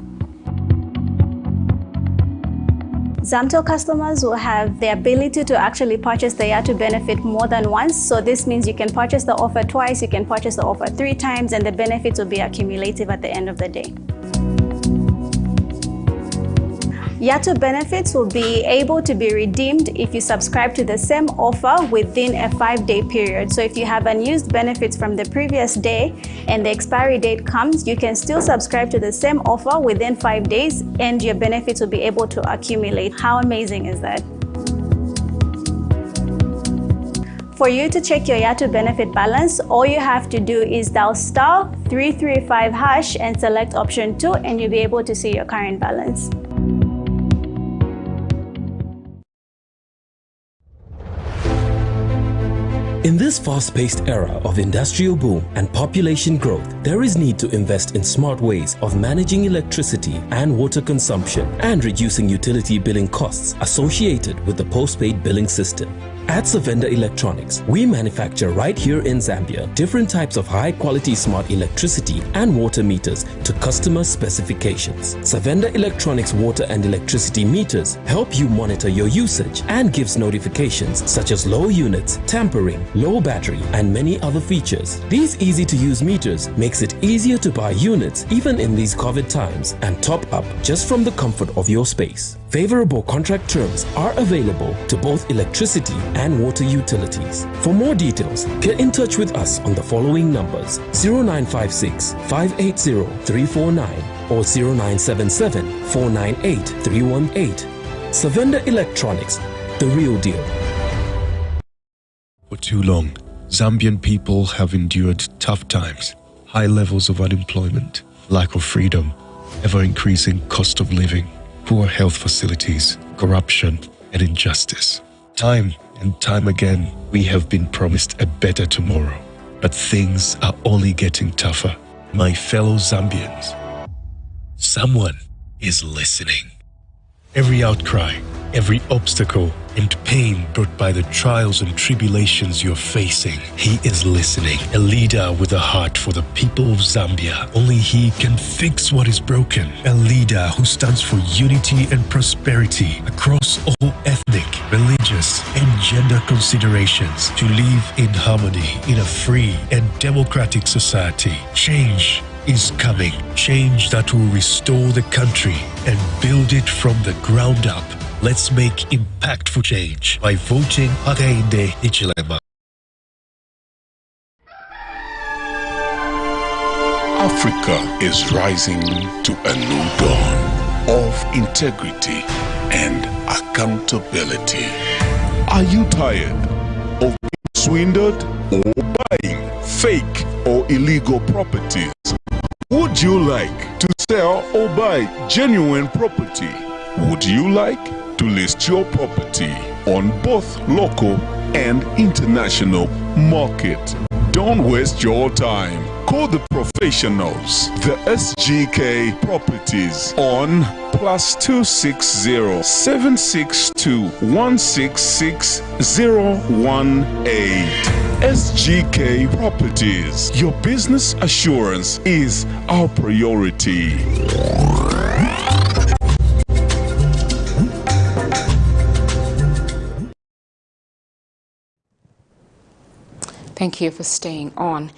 Y: Zamtel customers will have the ability to actually purchase the Yatu benefit more than once. So this means you can purchase the offer twice, you can purchase the offer 3 times, and the benefits will be accumulative at the end of the day. Yatu benefits will be able to be redeemed if you subscribe to the same offer within a 5-day period. So if you have unused benefits from the previous day and the expiry date comes, you can still subscribe to the same offer within 5 days and your benefits will be able to accumulate. How amazing is that? For you to check your Yatu benefit balance, all you have to do is dial *335# and select option 2 and you'll be able to see your current balance.
T: In this fast-paced era of industrial boom and population growth, there is need to invest in smart ways of managing electricity and water consumption and reducing utility billing costs associated with the postpaid billing system. At Savenda Electronics, we manufacture right here in Zambia different types of high-quality smart electricity and water meters to customer specifications. Savenda Electronics water and electricity meters help you monitor your usage and gives notifications such as low units, tampering, low battery, and many other features. These easy-to-use meters makes it easier to buy units even in these COVID times and top up just from the comfort of your space. Favorable contract terms are available to both electricity and water utilities. For more details, get in touch with us on the following numbers: 0956 580 349 or 0977 498 318. Savenda Electronics, the real deal.
I: For too long, Zambian people have endured tough times, high levels of unemployment, lack of freedom, ever-increasing cost of living, poor health facilities, corruption, and injustice. Time and time again, we have been promised a better tomorrow, but things are only getting tougher. My fellow Zambians, someone is listening. Every outcry, every obstacle and pain brought by the trials and tribulations you're facing, he is listening. A leader with a heart for the people of Zambia. Only he can fix what is broken. A leader who stands for unity and prosperity across all ethnic, religious, and gender considerations to live in harmony in a free and democratic society. Change is coming. Change that will restore the country and build it from the ground up. Let's make impactful change by voting Hakainde Hichilema.
J: Africa is rising to a new dawn of integrity and accountability. Are you tired of being swindled or buying fake or illegal properties? Would you like to sell or buy genuine property? Would you like to list your property on both local and international market? Don't waste your time. Call the professionals, the SGK Properties on +260 762 166 018. SGK Properties. Your business assurance is our priority.
A: Thank you for staying on.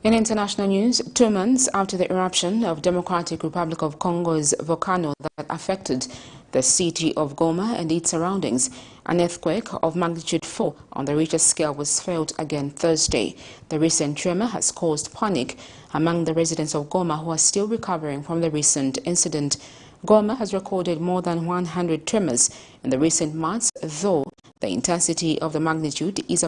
A: In international news, 2 months after the eruption of Democratic Republic of Congo's volcano that affected the city of Goma and its surroundings, an earthquake of magnitude 4 on the Richter scale was felt again Thursday. The recent tremor has caused panic among the residents of Goma who are still recovering from the recent incident. Goma has recorded more than 100 tremors in the recent months, though the intensity of the magnitude is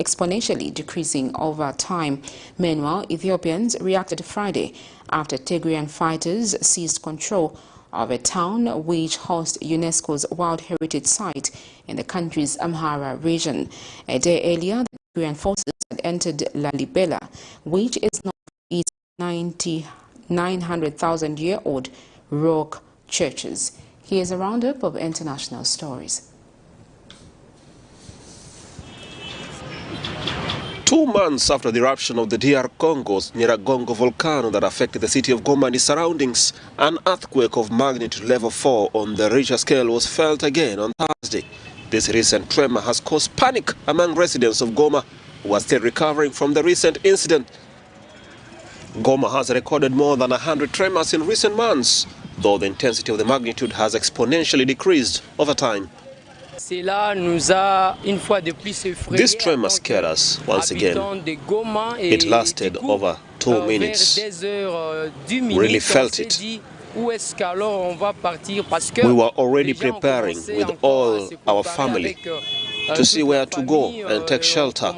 A: exponentially decreasing over time. Meanwhile, Ethiopians reacted Friday after Tigrayan fighters seized control of a town which hosts UNESCO's World Heritage Site in the country's Amhara region. A day earlier, the Tigrayan forces had entered Lalibela, which is known for its 900,000-year-old rock churches. Here's a roundup of international stories.
K: 2 months after the eruption of the DR Congo's Nyiragongo volcano that affected the city of Goma and its surroundings, an earthquake of magnitude level 4 on the Richter scale was felt again on Thursday. This recent tremor has caused panic among residents of Goma who are still recovering from the recent incident. Goma has recorded more than 100 tremors in recent months, though the intensity of the magnitude has exponentially decreased over time. This tremor scared us once again. It lasted over 2 minutes. We really felt it. We were already preparing with all our family to see where to go and take shelter.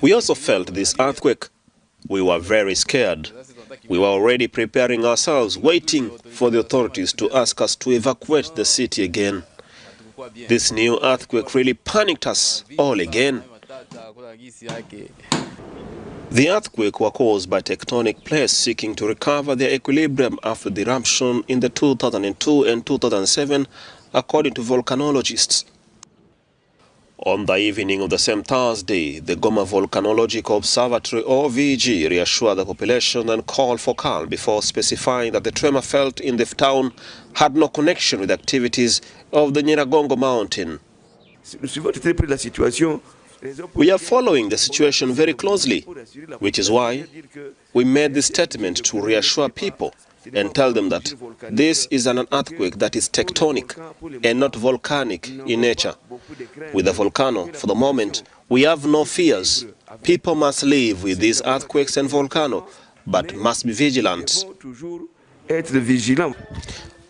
K: We also felt this earthquake. We were very scared. We were already preparing ourselves, waiting for the authorities to ask us to evacuate the city again. This new earthquake really panicked us all again. The earthquake was caused by tectonic plates seeking to recover their equilibrium after the eruption in the 2002 and 2007, according to volcanologists. On the evening of the same Thursday, the Goma Volcanological Observatory, OVG, reassured the population and called for calm before specifying that the tremor felt in the town had no connection with activities of the Nyiragongo mountain. We are following the situation very closely, which is why we made this statement to reassure people and tell them that this is an earthquake that is tectonic and not volcanic in nature. With the volcano, for the moment, we have no fears. People must live with these earthquakes and volcano, but must be vigilant.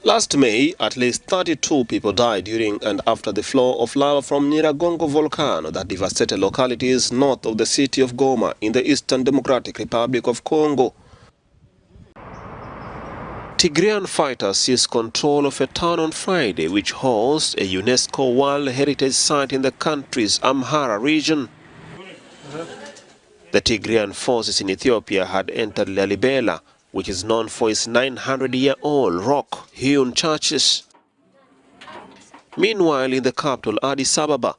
K: Last May, at least 32 people died during and after the flow of lava from Nyiragongo volcano that devastated localities north of the city of Goma in the Eastern Democratic Republic of Congo. Tigrayan fighters seized control of a town on Friday which hosts a UNESCO World Heritage Site in the country's Amhara region. The Tigrayan forces in Ethiopia had entered Lalibela, which is known for its 900-year-old rock-hewn churches. Meanwhile, in the capital, Addis Ababa,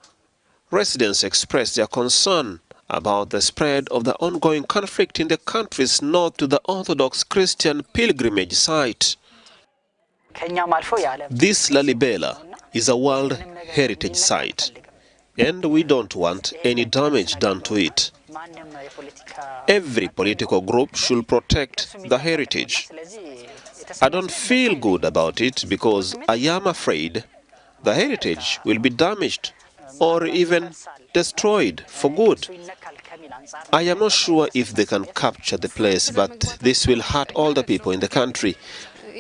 K: residents expressed their concern about the spread of the ongoing conflict in the country's north to the Orthodox Christian pilgrimage site. This Lalibela is a World Heritage Site, and we don't want any damage done to it. Every political group should protect the heritage. I don't feel good about it because I am afraid the heritage will be damaged or even destroyed for good. I am not sure if they can capture the place, but this will hurt all the people in the country.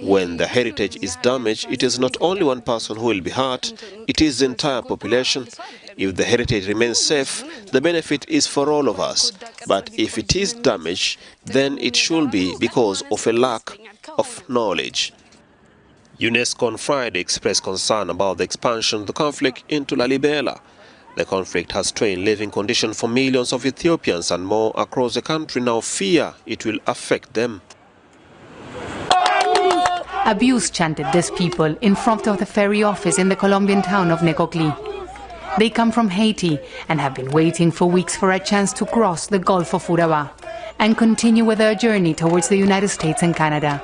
K: When the heritage is damaged, it is not only one person who will be hurt, it is the entire population. If the heritage remains safe, the benefit is for all of us. But if it is damaged, then it should be because of a lack of knowledge. UNESCO on Friday expressed concern about the expansion of the conflict into Lalibela. The conflict has strained living conditions for millions of Ethiopians, and more across the country now fear it will affect them.
M: Abuse chanted these people in front of the ferry office in the Colombian town of Necoclí. They come from Haiti and have been waiting for weeks for a chance to cross the Gulf of Urabá and continue with their journey towards the United States and Canada.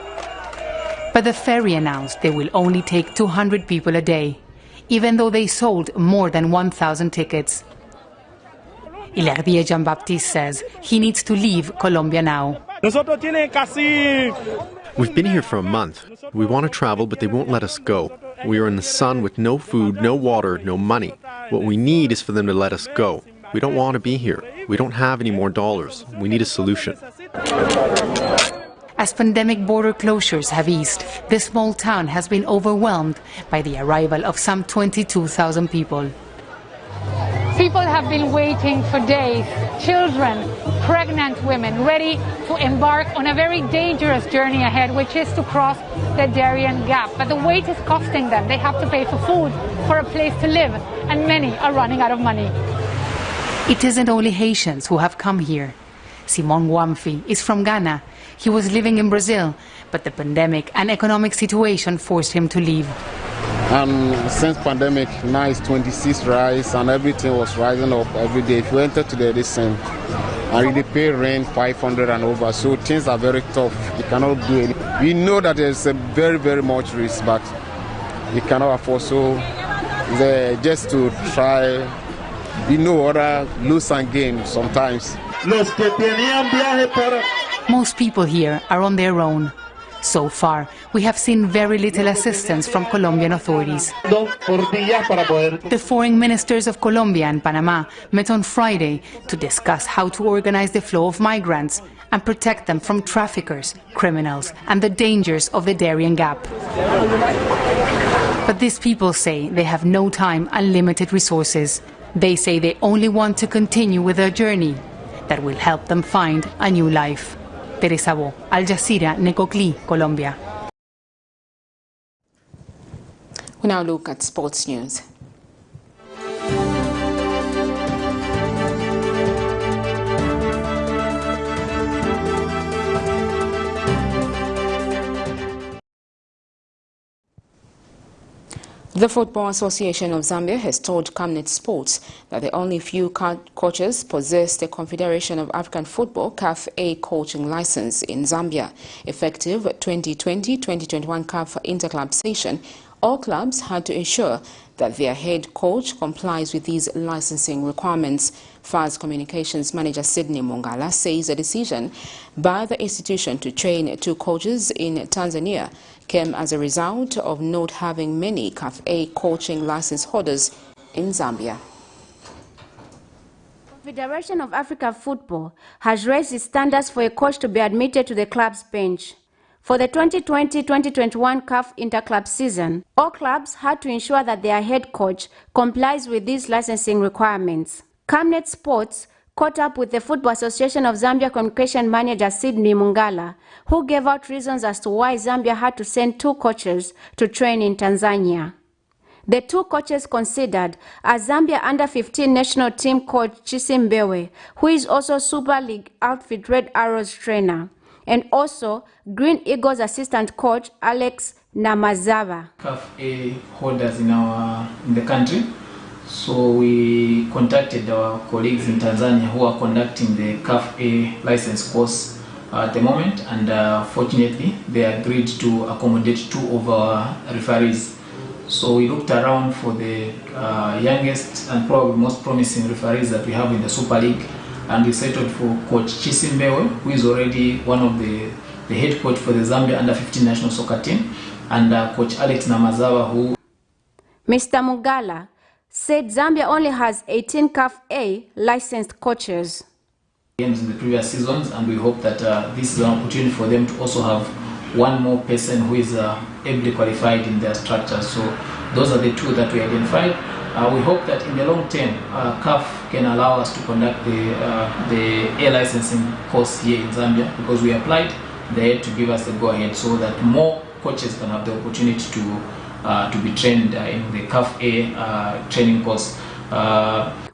M: But the ferry announced they will only take 200 people a day, even though they sold more than 1,000 tickets. Hilaire Jean-Baptiste says he needs to leave Colombia now.
N: We've been here for a month. We want to travel, but they won't let us go. We are in the sun with no food, no water, no money. What we need is for them to let us go. We don't want to be here. We don't have any more dollars. We need a solution.
M: As pandemic border closures have eased, this small town has been overwhelmed by the arrival of some 22,000 people.
O: People have been waiting for days. Children, pregnant women, ready to embark on a very dangerous journey ahead, which is to cross the Darien Gap. But the wait is costing them. They have to pay for food, for a place to live, and many are running out of money.
M: It isn't only Haitians who have come here. Simon Wamfi is from Ghana. He was living in Brazil, but the pandemic and economic situation forced him to leave.
E: And since pandemic, now it's 26 rise and everything was rising up every day. If you enter today, this same. And they pay rent 500 and over, so things are very tough. You cannot do it. We know that there's a very, very much risk, but you cannot afford. So just to try, other lose and gain sometimes.
M: Most people here are on their own. So far, we have seen very little assistance from Colombian authorities. The foreign ministers of Colombia and Panama met on Friday to discuss how to organize the flow of migrants and protect them from traffickers, criminals, and the dangers of the Darien Gap. But these people say they have no time and limited resources. They say they only want to continue with their journey that will help them find a new life. Teresa Bo, Al Jazeera, Necoclí, Colombia.
A: We now look at sports news. The Football Association of Zambia has told Camnet Sports that the only few coaches possess the Confederation of African Football CAF A coaching license in Zambia. Effective 2020-2021 CAF Interclub session, all clubs had to ensure that their head coach complies with these licensing requirements. FAS Communications Manager Sydney Mungala says a decision by the institution to train 2 coaches in Tanzania came as a result of not having many CAF A coaching license holders in Zambia.
C: The Federation of African Football has raised its standards for a coach to be admitted to the club's bench. For the 2020-2021 CAF Interclub season, all clubs had to ensure that their head coach complies with these licensing requirements. Camnet Sports caught up with the Football Association of Zambia Communication Manager Sydney Mungala, who gave out reasons as to why Zambia had to send 2 coaches to train in Tanzania. The 2 coaches considered are Zambia Under-15 national team coach Chisimbewe, who is also Super League outfit Red Arrows trainer, and also Green Eagles assistant coach Alex Namazava.
G: CAF A holders in the country. So we contacted our colleagues in Tanzania who are conducting the CAF A license course at the moment, and fortunately they agreed to accommodate 2 of our referees. So we looked around for the youngest and probably most promising referees that we have in the Super League, and we settled for Coach Chisimbewe, who is already one of the head coach for the Zambia Under-15 national soccer team, and Coach Alex Namazawa, who...
C: Mr. Mugala said Zambia only has 18 CAF A licensed coaches.
G: Games in the previous seasons, and we hope that this is an opportunity for them to also have one more person who is ably qualified in their structure. So those are the 2 that we identified. We hope that in the long term, CAF can allow us to conduct the A licensing course here in Zambia, because we applied, they had to give us the go-ahead so that more coaches can have the opportunity to be trained in the CAF A training course.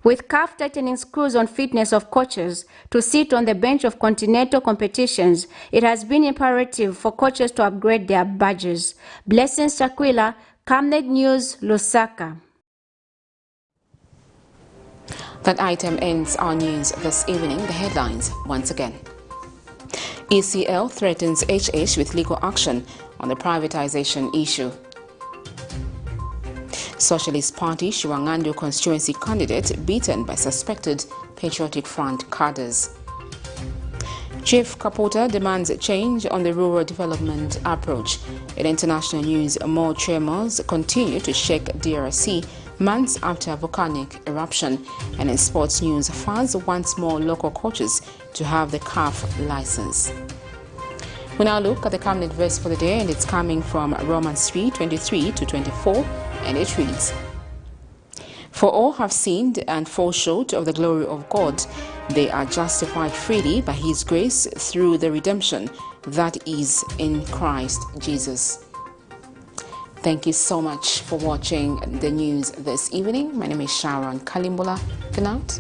C: With CAF tightening screws on fitness of coaches to sit on the bench of continental competitions, it has been imperative for coaches to upgrade their badges. Blessings Chakwila, Camnet News, Lusaka.
A: That item ends our news this evening. The headlines once again. ECL threatens HH with legal action on the privatization issue. Socialist Party SHIWAN'GANDU constituency candidate beaten by suspected Patriotic Front cadres. Chief KAPUTA demands change on the rural development approach. In international news, more tremors continue to shake DRC months after volcanic eruption. And in sports news, FAS wants more local coaches to have the CAF license. We now look at the Camnet verse for the day, and it's coming from Romans 3:23-24, and it reads, "For all have sinned and fall short of the glory of God. They are justified freely by His grace through the redemption that is in Christ Jesus." Thank you so much for watching the news this evening. My name is Sharon Kalimbula. Good night.